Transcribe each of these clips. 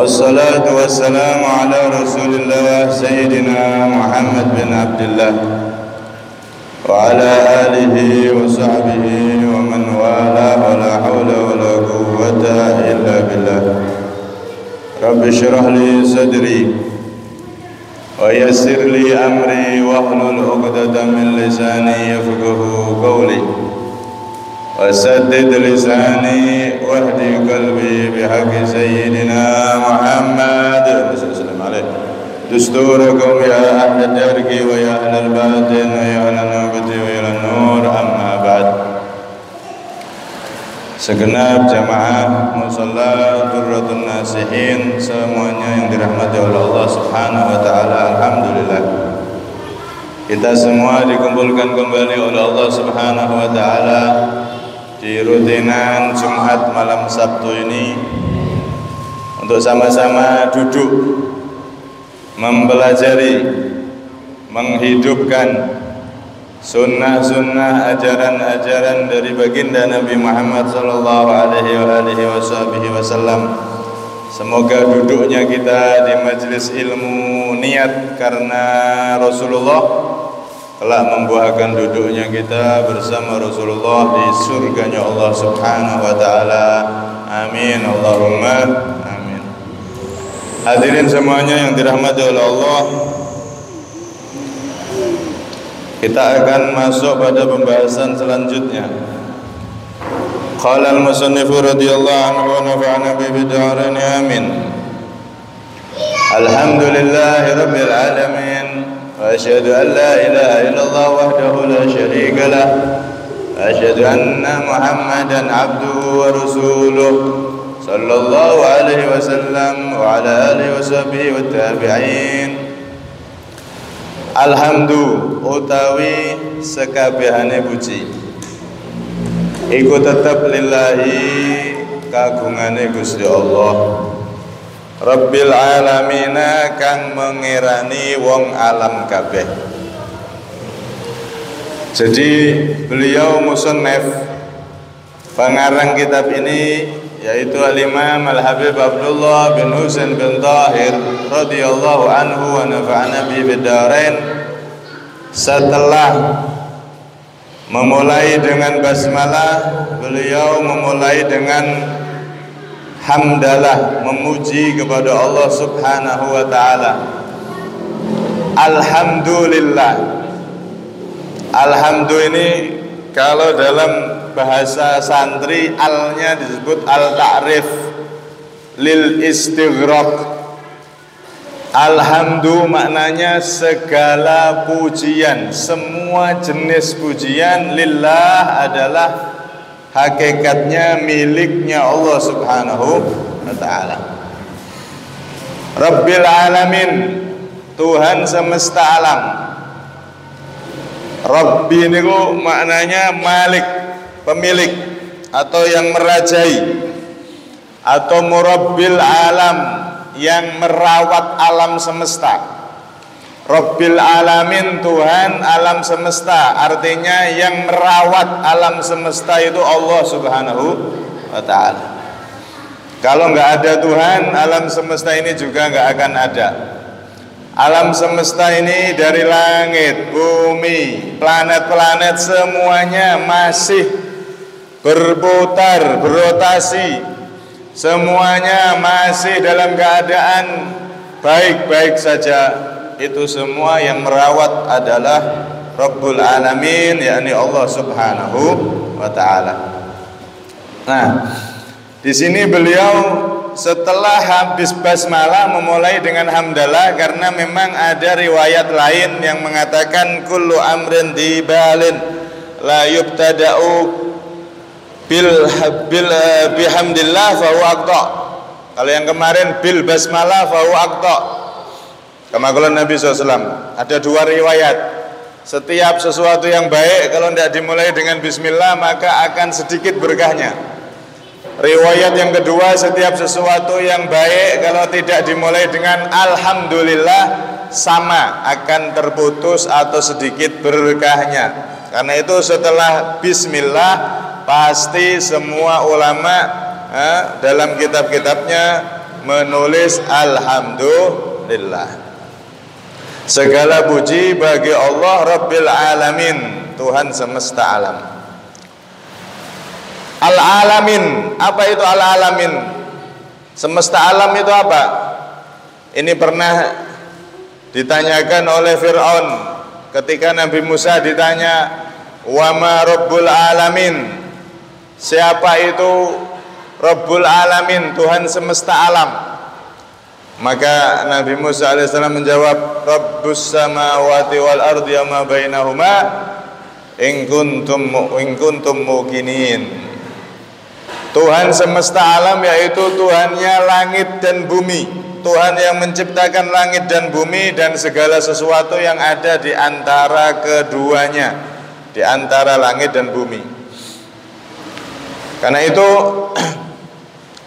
والصلاة والسلام على رسول الله سيدنا محمد بن عبد الله وعلى آله وصحبه ومن والاه ولا حول ولا قوة إلا بالله. رب اشرح لي صدري ويسر لي أمري واحلل عقدة من لساني يفقه قولي وسدد لساني واهدي قلبي بحق سيدنا محمد صلى الله عليه وسلم. دستوركم يا أهل الدرك ويا أهل الباطن ويا أهل النوبة ويا أهل النور. أما بعد. Segenap jamaah musalla Durratun Nasihin semuanya yang dirahmati oleh Allah Subhanahu wa taala, alhamdulillah. Kita semua dikumpulkan kembali oleh Allah Subhanahu wa taala di rutinan Jumat malam Sabtu ini untuk sama-sama duduk mempelajari, menghidupkan sunnah-sunnah, ajaran-ajaran dari baginda Nabi Muhammad sallallahu alaihi wasallam. Semoga duduknya kita di majelis ilmu niat karena Rasulullah, kelak membuahkan duduknya kita bersama Rasulullah di surganya Allah Subhanahu wa taala. Amin Allahumma amin. Hadirin semuanya yang dirahmati oleh Allah, kita akan masuk pada pembahasan selanjutnya. Qala al-musannif radhiyallahu anhu wa nafa'ana bi bid'arin amin. Alhamdulillahi rabbil alamin wa asyhadu an la ilaha illallah wahdahu la syarika lah wa asyhadu anna Muhammadan abduhu wa rasuluh sallallahu alaihi wasallam wa ala alihi washabihi wat tabi'in. Alhamdu utawi sekabehane puji iku tetep lillahi kagungane Gusti Allah Rabbil alamina kang mengirani wong alam kabeh. Jadi beliau musannif pengarang kitab ini yaitu Al-Imam Al-Habib Abdullah bin Husain bin Tahir radhiyallahu anhu wa nafa'ana bi bidarain. Setelah memulai dengan basmalah, beliau memulai dengan hamdalah, memuji kepada Allah Subhanahu wa taala. Alhamdulillah. Alhamdu ini kalau dalam bahasa santri alnya disebut al-ta'rif lil istighraq. Alhamdu maknanya segala pujian, semua jenis pujian lillah adalah hakikatnya miliknya Allah Subhanahu wa taala. Rabbil alamin, Tuhan semesta alam. Rabbi niku maknanya malik, pemilik atau yang merajai, atau murabbil alam, yang merawat alam semesta. Rabbil alamin, Tuhan alam semesta, artinya yang merawat alam semesta itu Allah Subhanahu wa taala. Kalau enggak ada Tuhan, alam semesta ini juga enggak akan ada. Alam semesta ini dari langit, bumi, planet-planet semuanya masih berputar, berotasi. Semuanya masih dalam keadaan baik-baik saja. Itu semua yang merawat adalah Rabbul Alamin, yakni Allah Subhanahu wa taala. Nah, di sini beliau setelah habis basmalah memulai dengan hamdalah karena memang ada riwayat lain yang mengatakan kullu amrin dibalin la yubtada'u bihamdillah fa huwa aqta. Kalau yang kemarin bil basmalah fa huwa aqta. Kama qala Nabi SAW, ada dua riwayat. Setiap sesuatu yang baik kalau tidak dimulai dengan bismillah maka akan sedikit berkahnya. Riwayat yang kedua, setiap sesuatu yang baik kalau tidak dimulai dengan alhamdulillah sama akan terputus atau sedikit berkahnya. Karena itu setelah bismillah pasti semua ulama dalam kitab-kitabnya menulis alhamdulillah. Segala puji bagi Allah Rabbil Alamin, Tuhan semesta alam. Al-Alamin, apa itu Al-Alamin? Semesta alam itu apa? Ini pernah ditanyakan oleh Fir'aun ketika Nabi Musa ditanya, wa ma Rabbul Alamin, siapa itu Rabbul Alamin, Tuhan semesta alam? Maka Nabi Musa alaihissalam menjawab, Rabbus samawati wal ardi ma bainahuma in kuntum muqinin. Tuhan semesta alam yaitu Tuhannya langit dan bumi, Tuhan yang menciptakan langit dan bumi dan segala sesuatu yang ada di antara keduanya, di antara langit dan bumi. Karena itu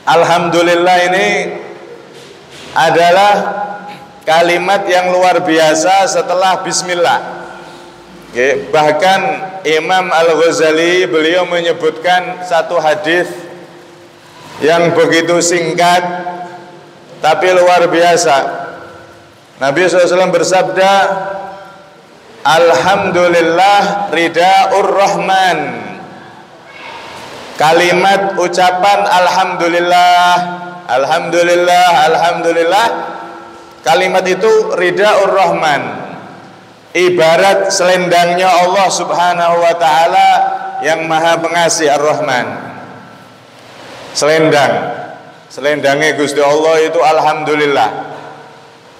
alhamdulillah ini adalah kalimat yang luar biasa setelah bismillah. Bahkan Imam Al-Ghazali beliau menyebutkan satu hadis yang begitu singkat tapi luar biasa. Nabi SAW bersabda, alhamdulillah ridaur rahman. Kalimat ucapan alhamdulillah, alhamdulillah, alhamdulillah, kalimat itu ridaur rahman, ibarat selendangnya Allah subhanahu wa ta'ala yang maha pengasih ar-Rahman. Selendangnya Gusti Allah itu alhamdulillah.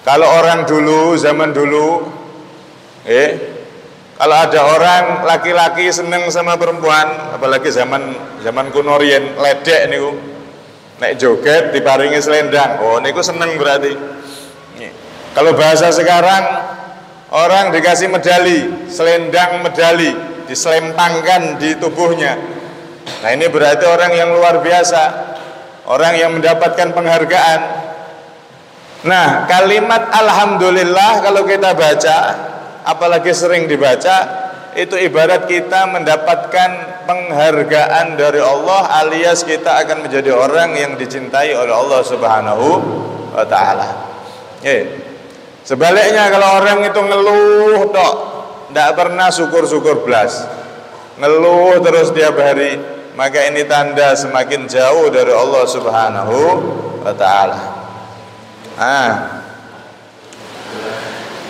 Kalau orang dulu, zaman dulu, kalau ada orang laki-laki seneng sama perempuan, apalagi zaman kuno riyen, ledek niku, nek joget diparingi selendang, oh niku seneng berarti. Kalau bahasa sekarang, orang dikasih medali, selendang medali, diselempangkan di tubuhnya. Nah ini berarti orang yang luar biasa, orang yang mendapatkan penghargaan. Nah kalimat alhamdulillah kalau kita baca, apalagi sering dibaca, itu ibarat kita mendapatkan penghargaan dari Allah, alias kita akan menjadi orang yang dicintai oleh Allah subhanahu wa ta'ala. Sebaliknya kalau orang itu ngeluh tok, tidak pernah syukur-syukur belas, ngeluh terus tiap hari, maka ini tanda semakin jauh dari Allah subhanahu wa ta'ala.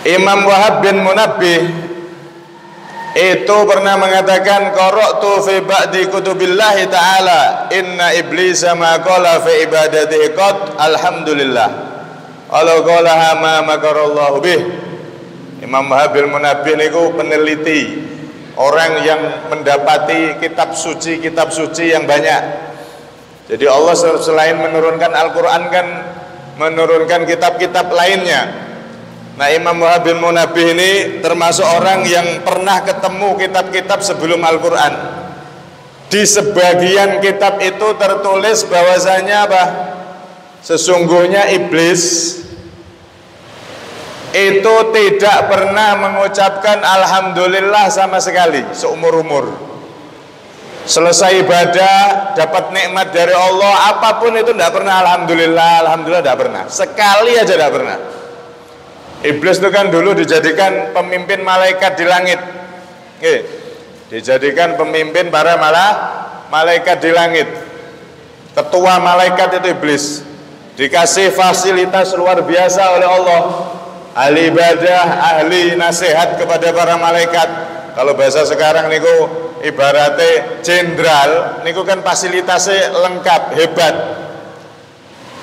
Imam Wahab bin Munabbih itu pernah mengatakan, qara'tu fi ba'di kutubillahi ta'ala inna iblisa ma qala fi ibadatihi qad alhamdulillah walau qalaha ma makarallahu bih. Imam Wahab bin Munabbih niku peneliti, orang yang mendapati kitab suci yang banyak. Jadi Allah selain menurunkan Al-Quran kan menurunkan kitab-kitab lainnya. Nah Imam Wahab bin Munabbih ini termasuk orang yang pernah ketemu kitab-kitab sebelum Al-Quran. Di sebagian kitab itu tertulis bahwasanya apa? Sesungguhnya iblis itu tidak pernah mengucapkan alhamdulillah sama sekali seumur umur. Selesai ibadah, dapat nikmat dari Allah, apapun itu tidak pernah alhamdulillah, alhamdulillah tidak pernah. Sekali aja tidak pernah. Iblis itu kan dulu dijadikan pemimpin malaikat di langit. Dijadikan pemimpin para malaikat di langit. Ketua malaikat itu iblis. Dikasih fasilitas luar biasa oleh Allah. Ahli ibadah, ahli nasihat kepada para malaikat. Kalau bahasa sekarang niku ibaratnya jenderal, niku kan fasilitasnya lengkap, hebat.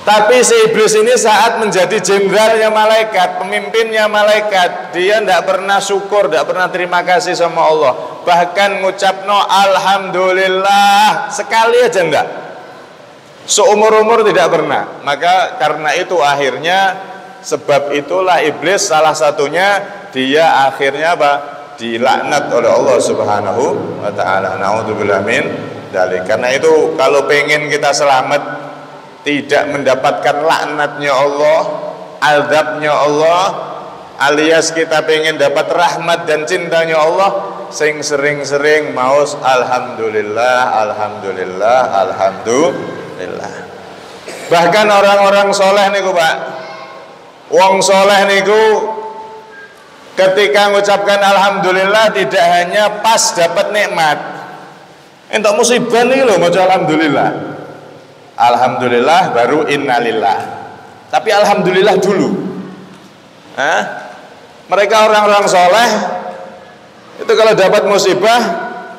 Tapi si iblis ini saat menjadi jenderalnya malaikat, pemimpinnya malaikat, dia tidak pernah syukur, tidak pernah terima kasih sama Allah. Bahkan ngucapno alhamdulillah sekali aja enggak. Seumur-umur tidak pernah. Maka karena itu akhirnya, sebab itulah iblis salah satunya dia akhirnya apa? Dilaknat oleh Allah subhanahu wa ta'ala. Na'udzubillah min dzalik. Karena itu kalau pengen kita selamat, tidak mendapatkan laknatnya Allah, azabnya Allah, alias kita pengen dapat rahmat dan cintanya Allah, sering-sering maos alhamdulillah, alhamdulillah, alhamdulillah. Bahkan orang-orang soleh niku Pak, wong soleh niku ketika mengucapkan alhamdulillah tidak hanya pas dapat nikmat, entuk musibah nih loh maca alhamdulillah. Alhamdulillah baru innalillah. Tapi alhamdulillah dulu. Mereka orang-orang soleh itu kalau dapat musibah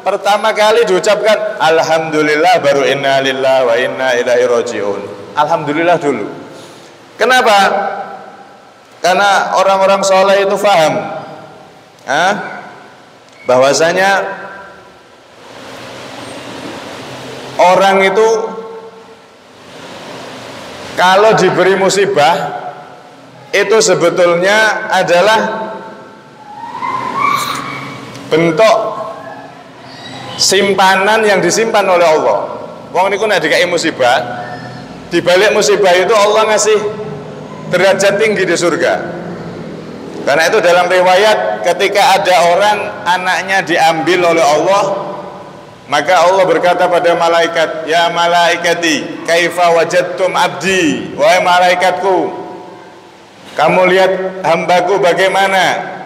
pertama kali diucapkan alhamdulillah baru innalillah wa inna ilaihi rajiun. Alhamdulillah dulu. Kenapa? Karena orang-orang soleh itu faham bahwasanya orang itu kalau diberi musibah itu sebetulnya adalah bentuk simpanan yang disimpan oleh Allah. Wong niku nek dikai musibah, di balik musibah itu Allah ngasih derajat tinggi di surga. Karena itu dalam riwayat ketika ada orang anaknya diambil oleh Allah, maka Allah berkata pada malaikat, ya malaikati kaifa wajadtum abdi, wahai malaikatku, kamu lihat hambaku bagaimana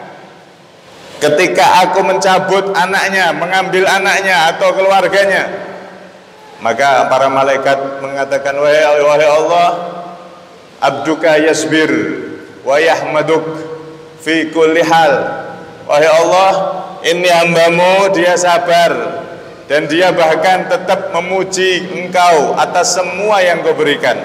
ketika aku mencabut anaknya, mengambil anaknya atau keluarganya. Maka para malaikat mengatakan, wahai Allah, abduka yasbir wa yahmaduk fi kulli hal. Wahai Allah, ini hambamu, dia sabar dan dia bahkan tetap memuji engkau atas semua yang kau berikan.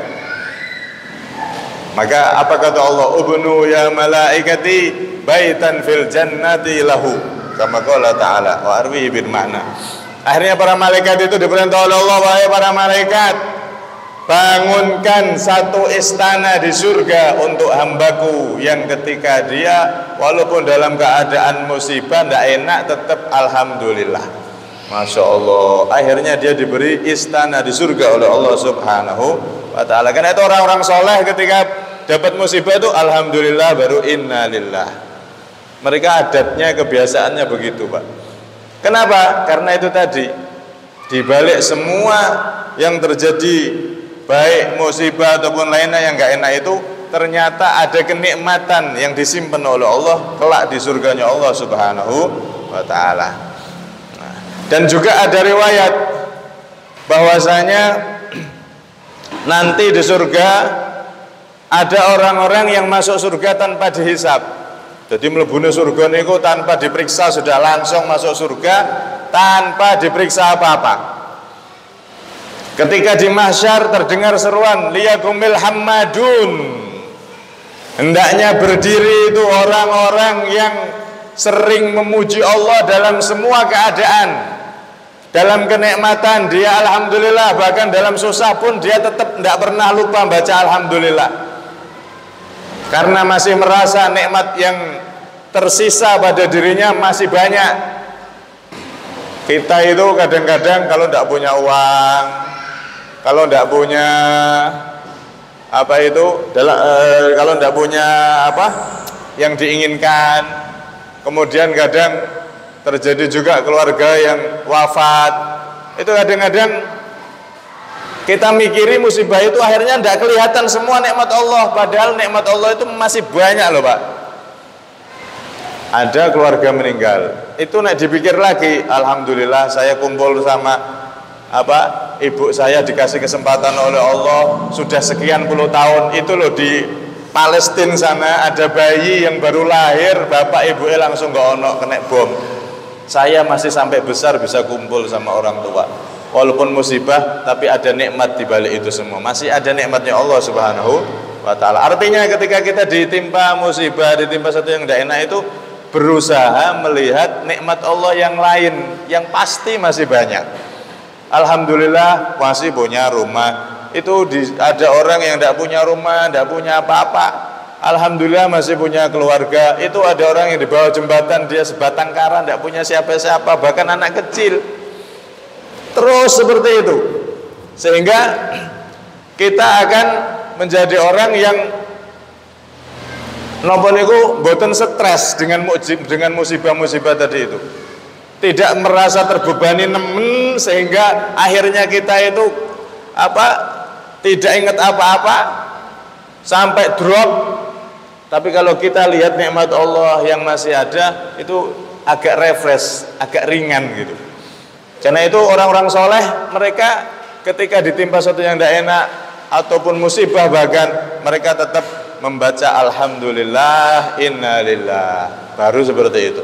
Maka apa kata Allah? Ubnu ya malaikati baitan fil jannati lahu, kama qala ta'ala wa arwi bil makna. Akhirnya para malaikat itu diperintah oleh Allah, wahai para malaikat, bangunkan satu istana di surga untuk hambaku yang ketika dia walaupun dalam keadaan musibah tidak enak tetap alhamdulillah. Masya Allah. Akhirnya dia diberi istana di surga oleh Allah Subhanahu wa ta'ala. Karena itu orang-orang soleh ketika dapat musibah itu alhamdulillah baru innalillah. Mereka adatnya, kebiasaannya begitu Pak. Kenapa? Karena itu tadi, dibalik semua yang terjadi, baik musibah ataupun lainnya yang gak enak itu, ternyata ada kenikmatan yang disimpan oleh Allah kelak di surganya Allah Subhanahu wa ta'ala. Dan juga ada riwayat bahwasanya nanti di surga ada orang-orang yang masuk surga tanpa dihisab. Jadi mlebune surga niku tanpa diperiksa sudah langsung masuk surga tanpa diperiksa apa-apa. Ketika di mahsyar terdengar seruan liyakumil hammadun. Hendaknya berdiri itu orang-orang yang sering memuji Allah dalam semua keadaan. Dalam kenikmatan dia alhamdulillah, bahkan dalam susah pun dia tetap tidak pernah lupa baca alhamdulillah. Karena masih merasa nikmat yang tersisa pada dirinya masih banyak. Kita itu kadang-kadang kalau tidak punya uang, kalau tidak punya apa itu, kalau tidak punya apa yang diinginkan, kemudian kadang terjadi juga keluarga yang wafat, itu kadang-kadang kita mikiri musibah itu akhirnya tidak kelihatan semua nikmat Allah, padahal nikmat Allah itu masih banyak loh Pak. Ada keluarga meninggal, itu nek dipikir lagi, alhamdulillah saya kumpul sama ibu saya dikasih kesempatan oleh Allah sudah sekian puluh tahun. Itu loh di Palestina sana ada bayi yang baru lahir, bapak ibunya langsung gak ono kena bom. Saya masih sampai besar bisa kumpul sama orang tua. Walaupun musibah, tapi ada nikmat di balik itu semua. Masih ada nikmatnya Allah Subhanahu wa ta'ala. Artinya ketika kita ditimpa musibah, ditimpa satu yang tidak enak itu, berusaha melihat nikmat Allah yang lain, yang pasti masih banyak. Alhamdulillah masih punya rumah. Itu ada orang yang tidak punya rumah, tidak punya apa-apa. Alhamdulillah masih punya keluarga. Itu ada orang yang di bawah jembatan, dia sebatang kara, tidak punya siapa-siapa, bahkan anak kecil. Terus seperti itu, sehingga kita akan menjadi orang yang napa niku mboten stres dengan musibah-musibah tadi itu. Tidak merasa terbebani nemen, sehingga akhirnya kita itu tidak ingat apa-apa sampai drop. Tapi kalau kita lihat nikmat Allah yang masih ada, itu agak refresh, agak ringan gitu. Karena itu orang-orang soleh, mereka ketika ditimpa sesuatu yang tidak enak ataupun musibah, bahkan mereka tetap membaca alhamdulillah, innalillah, baru seperti itu.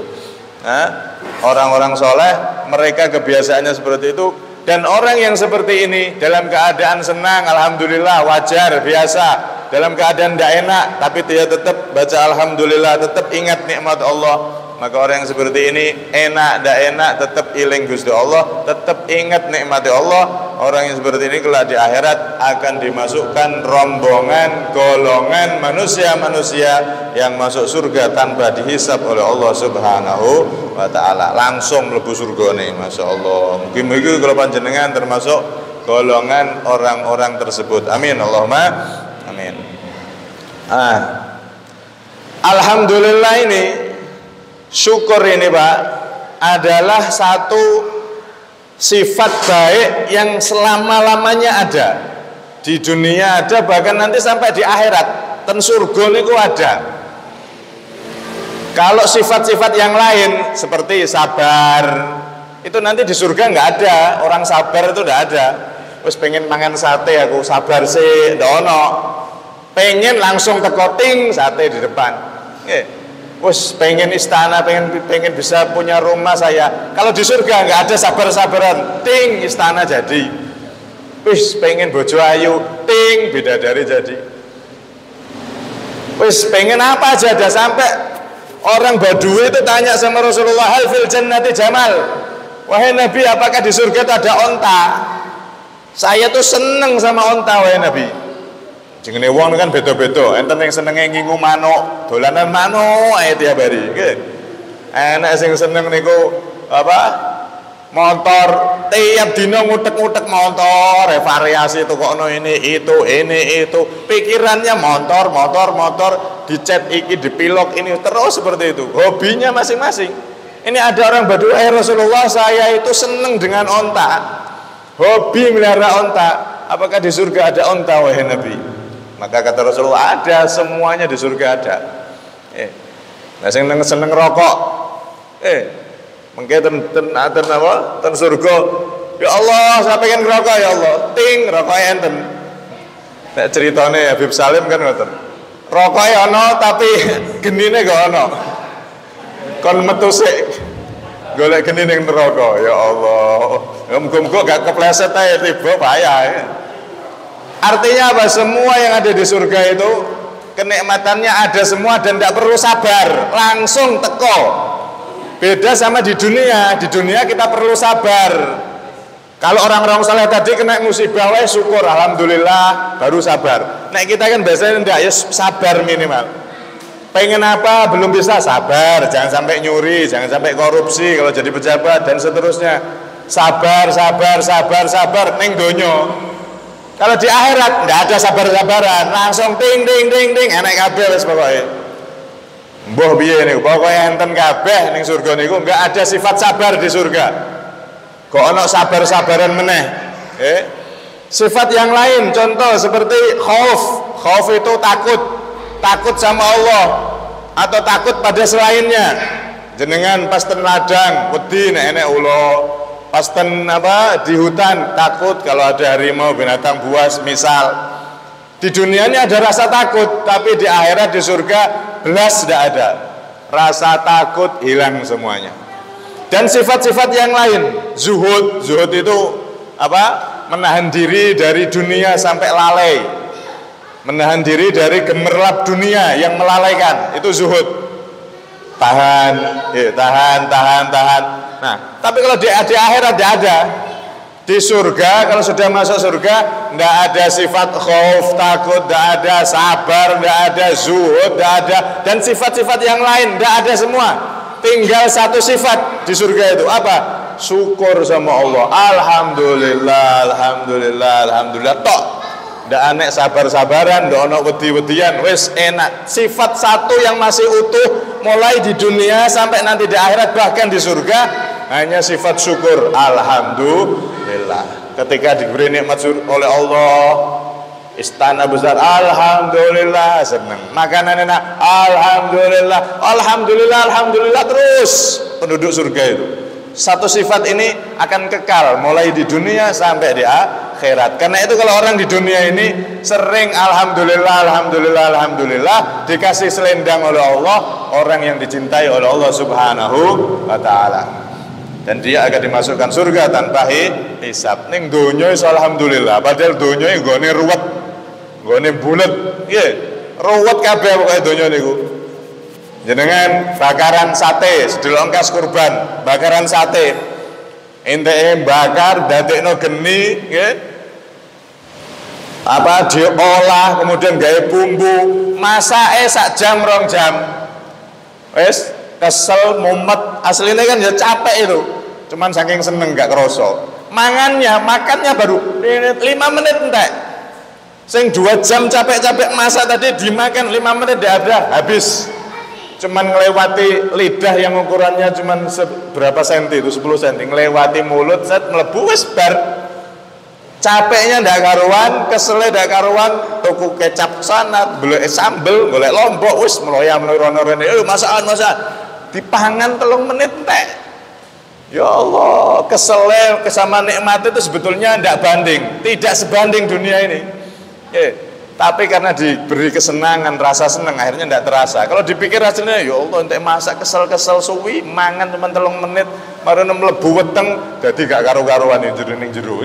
Nah, orang-orang soleh mereka kebiasaannya seperti itu. Dan orang yang seperti ini dalam keadaan senang, alhamdulillah, wajar, biasa. Dalam keadaan tidak enak, tapi dia tetap baca alhamdulillah, tetap ingat nikmat Allah. Maka orang yang seperti ini, enak, tidak enak, tetap iling Gusti Allah, tetap ingat nikmat Allah. Orang yang seperti ini kelak di akhirat akan dimasukkan rombongan, golongan manusia-manusia yang masuk surga tanpa dihisab oleh Allah Subhanahu wa ta'ala. Langsung mlebu surga nih, Masya Allah. Mungkin-mungkin kalau panjenengan termasuk golongan orang-orang tersebut. Amin, Allahumma amin. Alhamdulillah ini, syukur ini Pak, adalah satu sifat baik yang selama-lamanya ada. Di dunia ada, bahkan nanti sampai di akhirat, ten surga niku ada. Kalau sifat-sifat yang lain seperti sabar, itu nanti di surga nggak ada. Orang sabar itu nggak ada. Terus pengen mangan sate, aku sabar sih, ndak ono. Pengen langsung tekoting sate di depan. Wes pengen istana, pengen bisa punya rumah saya. Kalau di surga nggak ada sabar-sabaran, ting istana jadi. Wes pengen bojo ayu, ting bidadari jadi. Wes pengen apa aja ada. Sampai orang Badui itu tanya sama Rasulullah, hal fil jannati jamal. Wahai Nabi, apakah di surga itu ada onta? Saya tuh seneng sama onta, wahai Nabi. Jenenge wong kan beda-beda, enten yang senenge ngingu manuk, dolanan manuk ae tiap hari, nggih. Enak sing seneng niku apa? Motor, tiap dina ngutek-ngutek motor, variasi tukokno ini itu. Pikirannya motor, dicet iki, dipilok ini, terus seperti itu. Hobinya masing-masing. Ini ada orang Badui, Rasulullah, saya itu seneng dengan onta. Hobi melihara onta. Apakah di surga ada onta, wahai Nabi? Maka kata Rasulullah, ada, semuanya di surga ada. Nah, seneng rokok, mengke ten surga. Ya Allah, saya pengen ngerokok ya Allah. Ting, rokoknya enten. Nek ceritane Habib Salim kan ngoten. Rokoknya ono tapi genine gak ono. Kon metu sik. Golek geni ning neraka, ya Allah. Muga-muga gak kepleset ae tiba bahaya. Artinya apa? Semua yang ada di surga itu kenikmatannya ada semua dan tidak perlu sabar, langsung teko. Beda sama di dunia. Di dunia kita perlu sabar. Kalau orang-orang saleh tadi kena musibah, syukur alhamdulillah, baru sabar. Nek kita kan biasanya tidak, ya sabar minimal. Pengen apa belum bisa, sabar, jangan sampai nyuri, jangan sampai korupsi kalau jadi pejabat dan seterusnya. Sabar ning donyo. Kalau di akhirat enggak ada sabar-sabaran, langsung ting enak kabeh wis pokoke. Mbah piye niku, pokoke enten kabeh ning surga niku enggak ada sifat sabar di surga. Kok ana sabar-sabaran meneh. Sifat yang lain contoh seperti khauf itu takut sama Allah atau takut pada selainnya. Jenengan pas ten ladang wedi nek enek ula, pas ten di hutan takut kalau ada harimau, binatang buas misal. Di dunia ini ada rasa takut, tapi di akhirat di surga belas tidak ada. Rasa takut hilang semuanya. Dan sifat-sifat yang lain, zuhud itu menahan diri dari dunia sampai lalai. Menahan diri dari gemerlap dunia yang melalaikan, itu zuhud. Tahan. Nah, tapi kalau di akhirat tidak ada. Di surga, kalau sudah masuk surga, tidak ada sifat khauf, takut, tidak ada sabar, tidak ada zuhud, tidak ada, dan sifat-sifat yang lain tidak ada semua. Tinggal satu sifat di surga itu apa? Syukur sama Allah. Alhamdulillah. Tok. Tidak aneh sabar-sabaran, tidak ono wedi-wedian, wis enak. Sifat satu yang masih utuh mulai di dunia sampai nanti di akhirat, bahkan di surga, hanya sifat syukur. Alhamdulillah. Ketika diberi nikmat oleh Allah, Istana besar, alhamdulillah, senang. Makanan enak, alhamdulillah, alhamdulillah, alhamdulillah, terus penduduk surga itu. Satu sifat ini akan kekal mulai di dunia sampai di akhirat. Karena itu kalau orang di dunia ini sering alhamdulillah, alhamdulillah, alhamdulillah, dikasih selendang oleh Allah, orang yang dicintai oleh Allah Subhanahu wa taala. Dan dia akan dimasukkan surga tanpa hisab. Ning donya iso alhamdulillah, padahal donya nggone ruwet, nggone bulet, nggih. Ruwet kabeh pokoke donya niku. Jenengan bakaran sate, sedulur ongkas kurban, bakaran sate. Enteke bakar dadekno geni, nggih. Apa diolah kemudian gawe bumbu, masake sak jam 2 jam. Wis kesel mumet, aslinya kan ya capek itu. Cuman saking seneng gak kerasa. Makannya baru 5 menit entek. Sing 2 jam capek-capek masak tadi dimakan 5 menit ada habis. Cuman ngelewati lidah yang ukurannya cuman berapa senti itu 10 senti, ngelewati mulut set mlebu wis bar. Capeknya ndak karuan, kesele ndak karuan, tuku kecap sana, golek sambel, golek lombok wis meloya-meloya rene. Masakan dipangan 3 menit entek. Ya Allah, kesele sama nikmat itu sebetulnya ndak banding, tidak sebanding dunia ini. Tapi karena diberi kesenangan, rasa senang, akhirnya tidak terasa. Kalau dipikir hasilnya, ya Allah, entek masak kesel-kesel suwi, mangan cuma 3 menit, marane mlebu weteng, jadi gak karu-karuan ning jero.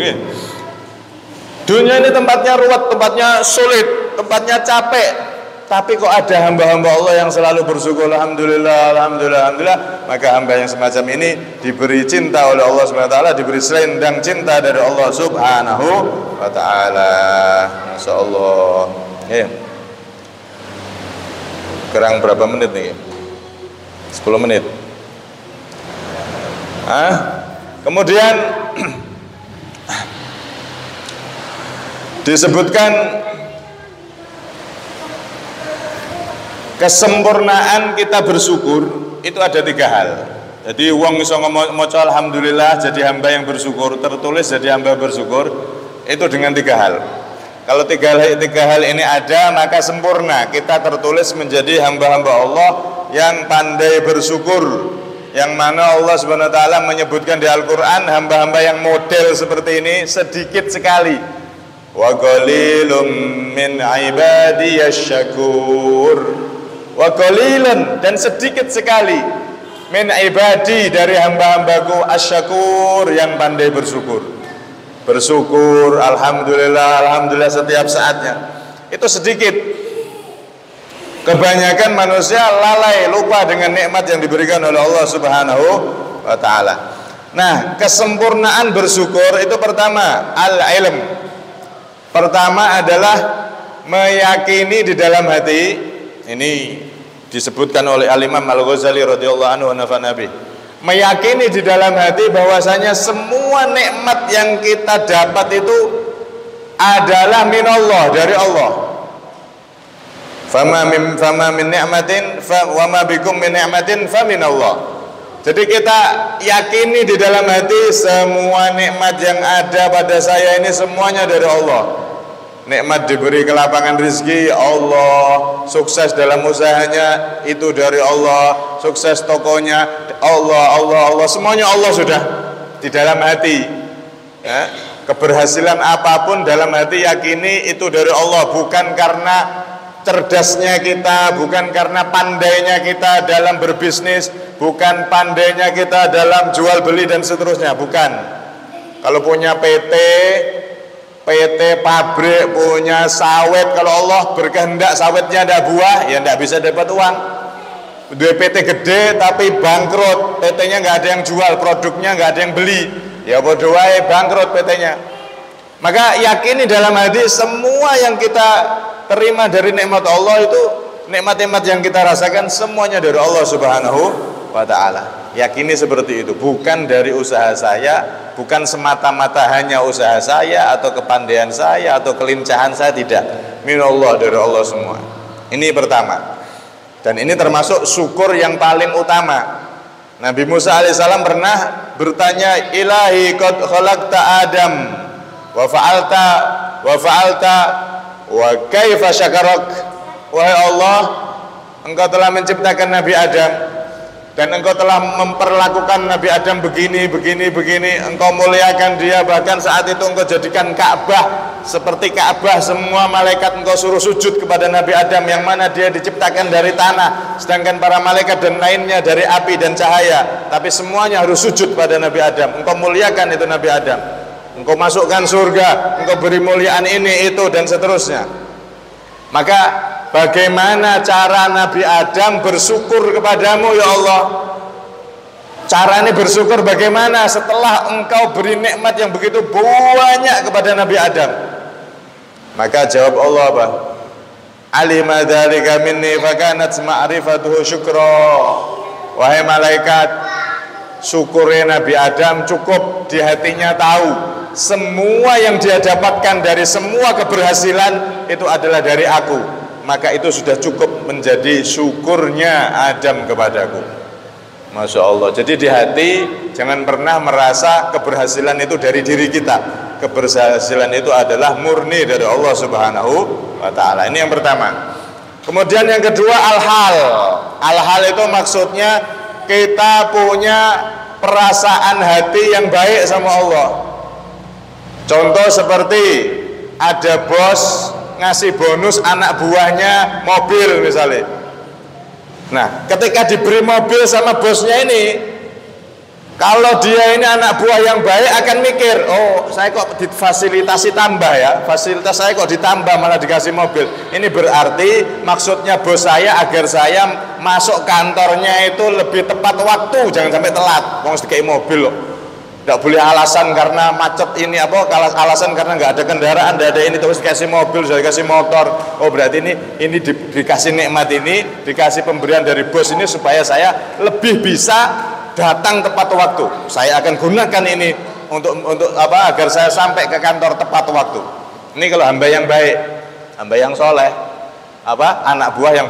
Dunia ini tempatnya ruwet, tempatnya sulit, tempatnya capek. Tapi kok ada hamba-hamba Allah yang selalu bersyukur, alhamdulillah, alhamdulillah, alhamdulillah. Maka hamba yang semacam ini diberi cinta oleh Allah Subhanahu wa taala, diberi selendang cinta dari Allah Subhanahu wa taala. Masyaallah. Kurang berapa menit nih? 10 menit. Kemudian disebutkan kesempurnaan kita bersyukur itu ada 3 hal. Jadi wong iso maca alhamdulillah jadi hamba yang bersyukur, tertulis jadi hamba bersyukur itu dengan 3 hal. Kalau 3 hal ini ada, maka sempurna kita tertulis menjadi hamba-hamba Allah yang pandai bersyukur. Yang mana Allah Subhanahu wa taala menyebutkan di Al-Qur'an hamba-hamba yang model seperti ini sedikit sekali. Wa qalilum min ibadiyasy syakur. Wa qalilan, dan sedikit sekali min ibadi dari hamba-hambaku asyakur yang pandai bersyukur. Bersyukur alhamdulillah, alhamdulillah setiap saatnya. Itu sedikit. Kebanyakan manusia lalai, lupa dengan nikmat yang diberikan oleh Allah Subhanahu wa taala. Nah, kesempurnaan bersyukur itu pertama al-ilm. Pertama adalah meyakini di dalam hati. Ini disebutkan oleh Al-Imam Al-Ghazali radhiyallahu anhu wa nafa'ana bih. Meyakini di dalam hati bahwasanya semua nikmat yang kita dapat itu adalah minallah, dari Allah. Fama min ni'matin wa ma bikum min ni'matin fa minallah. Jadi kita yakini di dalam hati semua nikmat yang ada pada saya ini semuanya dari Allah. Nikmat diberi kelapangan rezeki Allah, sukses dalam usahanya itu dari Allah, sukses tokonya Allah, semuanya Allah sudah di dalam hati. Ya, keberhasilan apapun dalam hati yakini itu dari Allah, bukan karena cerdasnya kita, bukan karena pandainya kita dalam berbisnis, bukan pandainya kita dalam jual beli dan seterusnya, bukan. Kalau punya PT pabrik, punya sawit, kalau Allah berkehendak sawitnya ada buah, ya tidak bisa dapat uang. Dua PT gede tapi bangkrut, PT-nya nggak ada yang jual, produknya nggak ada yang beli, ya bodoh wae, bangkrut PT-nya. Maka yakini dalam hati semua yang kita terima dari nikmat Allah itu, nikmat-nikmat yang kita rasakan semuanya dari Allah Subhanahu wa ta'ala. Yakini seperti itu, bukan dari usaha saya, bukan semata-mata hanya usaha saya atau kepandaian saya atau kelincahan saya, tidak. Minallah, dari Allah semua. Ini pertama. Dan ini termasuk syukur yang paling utama. Nabi Musa alaihissalam pernah bertanya, Ilahi qad khalaqta Adam wa fa'alta wa kaifa syakarak, wahai Allah, engkau telah menciptakan Nabi Adam dan engkau telah memperlakukan Nabi Adam begini, engkau muliakan dia, bahkan saat itu engkau jadikan Ka'bah seperti Ka'bah, semua malaikat engkau suruh sujud kepada Nabi Adam yang mana dia diciptakan dari tanah, sedangkan para malaikat dan lainnya dari api dan cahaya, tapi semuanya harus sujud pada Nabi Adam. Engkau muliakan itu Nabi Adam, engkau masukkan surga, engkau beri muliaan ini, itu, dan seterusnya. Maka bagaimana cara Nabi Adam bersyukur kepadamu ya Allah? Caranya bersyukur bagaimana setelah engkau beri nikmat yang begitu banyak kepada Nabi Adam? Maka jawab Allah apa? Alima dzalika minni fakanat ma'rifatuhu syukra. Wahai malaikat, syukurnya Nabi Adam cukup di hatinya tahu semua yang dia dapatkan dari semua keberhasilan itu adalah dari aku, maka itu sudah cukup menjadi syukurnya Adam kepadaku. Masya Allah. Jadi di hati jangan pernah merasa keberhasilan itu dari diri kita. Keberhasilan itu adalah murni dari Allah Subhanahu wa ta'ala. Ini yang pertama. Kemudian yang kedua, al-hal. Al-hal itu maksudnya kita punya perasaan hati yang baik sama Allah. Contoh seperti ada bos ngasih bonus anak buahnya mobil misalnya. Nah, ketika diberi mobil sama bosnya ini, kalau dia ini anak buah yang baik akan mikir, oh saya kok difasilitasi tambah ya, fasilitas saya kok ditambah malah dikasih mobil. Ini berarti maksudnya bos saya agar saya masuk kantornya itu lebih tepat waktu, jangan sampai telat. Mau dikasih mobil loh. Tidak boleh alasan karena macet ini apa, alasan karena nggak ada kendaraan, nggak ada ini, terus dikasih mobil, sudah dikasih motor. Oh berarti ini dikasih nikmat ini, dikasih pemberian dari bos ini supaya saya lebih bisa datang tepat waktu. Saya akan gunakan ini untuk apa, agar saya sampai ke kantor tepat waktu. Ini kalau hamba yang baik, hamba yang soleh, apa, anak buah yang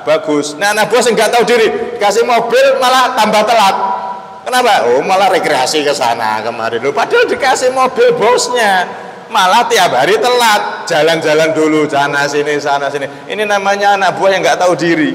bagus. Nah anak buah yang nggak tahu diri, dikasih mobil malah tambah telat. Kenapa? Oh malah rekreasi ke sana kemari dulu. Padahal dikasih mobil bosnya, malah tiap hari telat, jalan-jalan dulu sana sini. Ini namanya anak buah yang nggak tahu diri.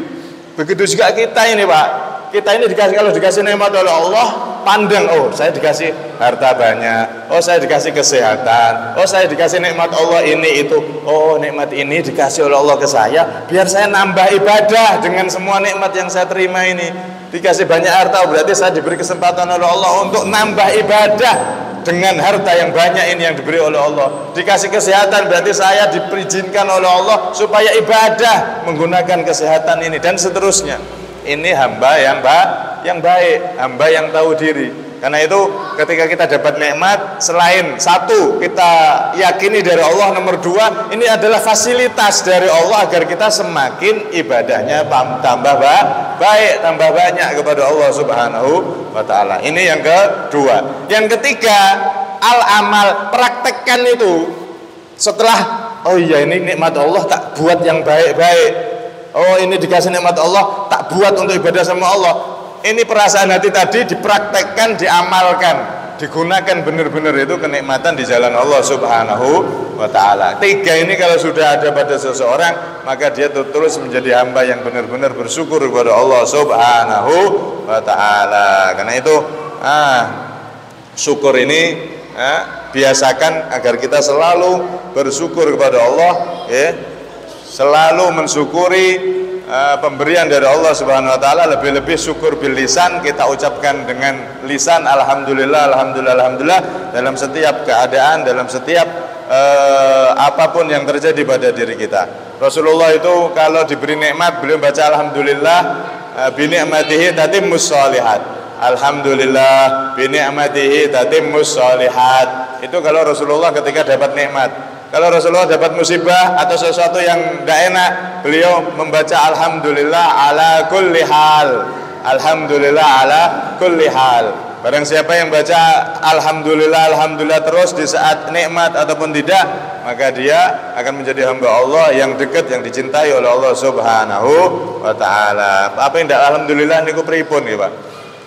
Begitu juga kita ini Pak. Kita ini kalau dikasih nikmat oleh Allah, pandang, oh saya dikasih harta banyak, oh saya dikasih kesehatan, oh saya dikasih nikmat Allah ini itu, oh nikmat ini dikasih oleh Allah ke saya, biar saya nambah ibadah dengan semua nikmat yang saya terima ini. Dikasih banyak harta berarti saya diberi kesempatan oleh Allah untuk nambah ibadah dengan harta yang banyak ini yang diberi oleh Allah. Dikasih kesehatan berarti saya diizinkan oleh Allah supaya ibadah menggunakan kesehatan ini, dan seterusnya. Ini hamba yang baik, hamba yang tahu diri. Karena itu ketika kita dapat nikmat, selain satu kita yakini dari Allah, nomor dua ini adalah fasilitas dari Allah agar kita semakin ibadahnya tambah baik, tambah banyak kepada Allah Subhanahu wa ta'ala. Ini yang kedua. Yang ketiga, al-amal, praktekkan itu. Setelah oh iya ini nikmat Allah, tak buat yang baik-baik. Oh ini dikasih nikmat Allah, tak buat untuk ibadah sama Allah. Ini perasaan hati tadi dipraktekkan, diamalkan, digunakan benar-benar itu kenikmatan di jalan Allah Subhanahu wa ta'ala. Tiga ini kalau sudah ada pada seseorang, maka dia terus menjadi hamba yang benar-benar bersyukur kepada Allah Subhanahu wa ta'ala. Karena itu syukur ini biasakan agar kita selalu bersyukur kepada Allah, ya. Selalu mensyukuri pemberian dari Allah Subhanahu wa ta'ala, lebih-lebih syukur bil lisan, kita ucapkan dengan lisan alhamdulillah, alhamdulillah, alhamdulillah dalam setiap keadaan, dalam setiap apapun yang terjadi pada diri kita. Rasulullah itu kalau diberi nikmat beliau baca alhamdulillah bi ni'matihi tatimmus shalihat. Alhamdulillah bi ni'matihi tatimmus shalihat. Itu kalau Rasulullah ketika dapat nikmat. Kalau Rasulullah dapat musibah atau sesuatu yang tidak enak, beliau membaca alhamdulillah ala kulli hal. Alhamdulillah ala kulli hal. Barang siapa yang baca alhamdulillah, alhamdulillah terus di saat nikmat ataupun tidak, maka dia akan menjadi hamba Allah yang dekat, yang dicintai oleh Allah Subhanahu wa ta'ala. Apa yang tidak alhamdulillah niku pripun ya Pak?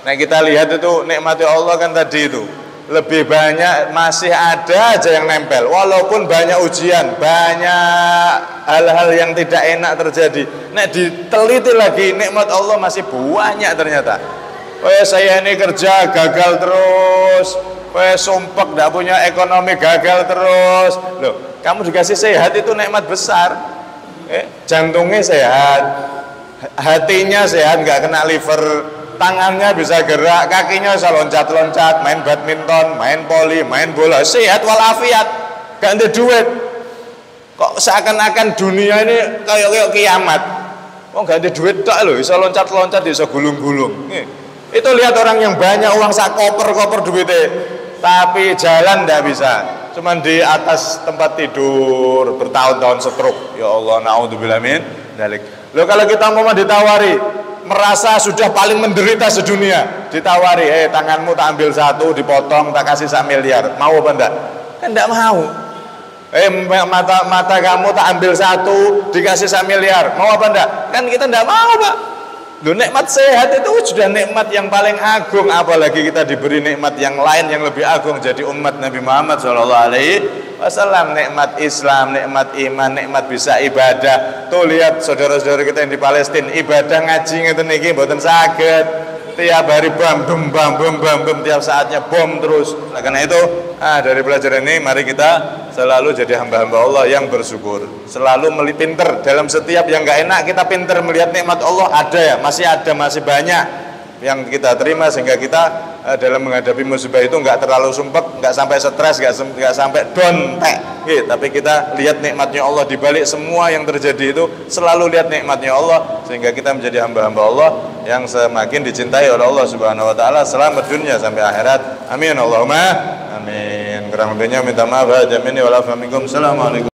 Nah kita lihat itu nikmati Allah kan tadi itu. lebih banyak masih ada aja yang nempel. Walaupun banyak ujian, banyak hal-hal yang tidak enak terjadi. Nek diteliti lagi nikmat Allah masih banyak ternyata. Saya ini kerja gagal terus, sumpek tidak punya ekonomi gagal terus. Loh, kamu dikasih sehat itu nikmat besar. Jantungnya sehat, hatinya sehat, nggak kena liver, tangannya bisa gerak, kakinya bisa loncat-loncat, main badminton, main poli, main bola, sehat walafiat, gak ada duit. Kok seakan-akan dunia ini kayak kiamat. Kok gak ada duit tak loh, bisa loncat-loncat, bisa gulung-gulung. Itu lihat orang yang banyak uang sak koper-koper duitnya, tapi jalan ndak bisa. Cuman di atas tempat tidur bertahun-tahun stroke. Ya Allah, naudzubillah min dzalik. Loh kalau kita mau ditawari, merasa sudah paling menderita sedunia, ditawari, tanganmu tak ambil satu, dipotong, tak kasih 1 miliar, mau apa enggak? Kan enggak mau. Mata kamu tak ambil satu, dikasih 1 miliar, mau apa enggak? Kan kita enggak mau, Pak. Loh, nikmat sehat itu sudah nikmat yang paling agung, apalagi kita diberi nikmat yang lain yang lebih agung, jadi umat Nabi Muhammad SAW. Nikmat Islam, nikmat iman, nikmat bisa ibadah. Tuh lihat saudara-saudara kita yang di Palestina, ibadah ngaji ngeten niki mboten saged. Tiap hari bam bam tiap saatnya bom terus. Nah, karena itu dari pelajaran ini mari kita selalu jadi hamba-hamba Allah yang bersyukur. Selalu pinter dalam setiap yang enggak enak kita pinter melihat nikmat Allah ada ya, masih banyak yang kita terima sehingga kita dalam menghadapi musibah itu enggak terlalu sumpek, enggak sampai stres, enggak sampai down tapi kita lihat nikmatnya Allah di balik semua yang terjadi itu, selalu lihat nikmatnya Allah sehingga kita menjadi hamba-hamba Allah yang semakin dicintai oleh Allah Subhanahu wa taala selamat dunia sampai akhirat. Amin Allahumma amin. Kurang lebihnya minta maaf. Jamin wal afa minkum. Assalamualaikum.